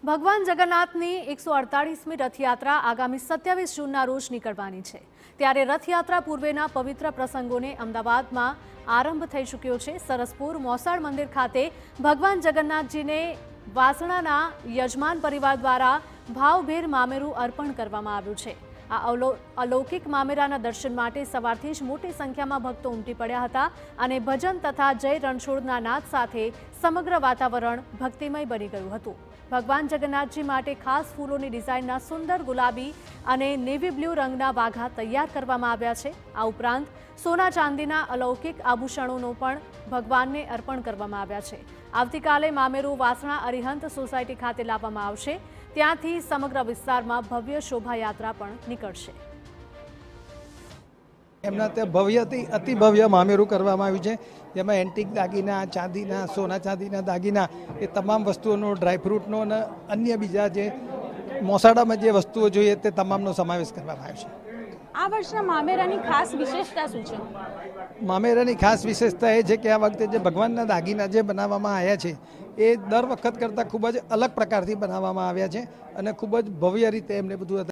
ભગવાન જગન્નાથની 148મી રથયાત્રા આગામી 27 જૂનના રોજ નીકળવાની છે। ત્યારે રથયાત્રા પૂર્વેના પવિત્ર પ્રસંગોને અમદાવાદમાં આરંભ થઈ ચૂક્યો છે। સરસપુર મોસાળ મંદિર ખાતે ભગવાન જગન્નાથજીને વાસણાના યજમાન પરિવાર દ્વારા ભાવભેર મામેરું અર્પણ કરવામાં આવ્યું છે। આ અલૌકિક મામેરાના દર્શન માટે સવારથી જ મોટી સંખ્યામાં ભક્તો ઉમટી પડ્યા હતા અને ભજન તથા જય રણછોડના નાદ સાથે સમગ્ર વાતાવરણ ભક્તિમય બની ગયું હતું। ભગવાન જગન્નાથજી માટે ખાસ ફૂલોની ડિઝાઇનના સુંદર ગુલાબી અને નેવી બ્લુ રંગના વાઘા તૈયાર કરવામાં આવ્યા છે। આ ઉપરાંત સોના ચાંદીના અલૌકિક આભૂષણોનો પણ ભગવાનને અર્પણ કરવામાં આવ્યા છે। આવતીકાલે મામેરું વાસણા અરિહંત સોસાયટી ખાતે લાવવામાં આવશે। ત્યાંથી સમગ્ર વિસ્તારમાં ભવ્ય શોભાયાત્રા પણ નીકળશે। એમના તે ભવ્યથી અતિ ભવ્ય મામેરું કરવામાં આવ્યું છે, જેમાં એન્ટિક દાગીના, ચાંદીના, સોના ચાંદીના દાગીના, એ તમામ વસ્તુઓનો, ડ્રાયફ્રૂટનો અને અન્ય બીજા જે મોસાળામાં જે વસ્તુઓ જોઈએ તે તમામનો સમાવેશ કરવામાં આવ્યો છે। આ વર્ષના મામેરાની ખાસ વિશેષતા શું છે? મામેરાની ખાસ વિશેષતા એ છે કે આ વખતે જે ભગવાનના દાગીના જે બનાવવામાં આવ્યા છે એ દર વખત કરતાં ખૂબ જ અલગ પ્રકારથી બનાવવામાં આવ્યા છે અને ખૂબ જ ભવ્ય રીતે એમને બધું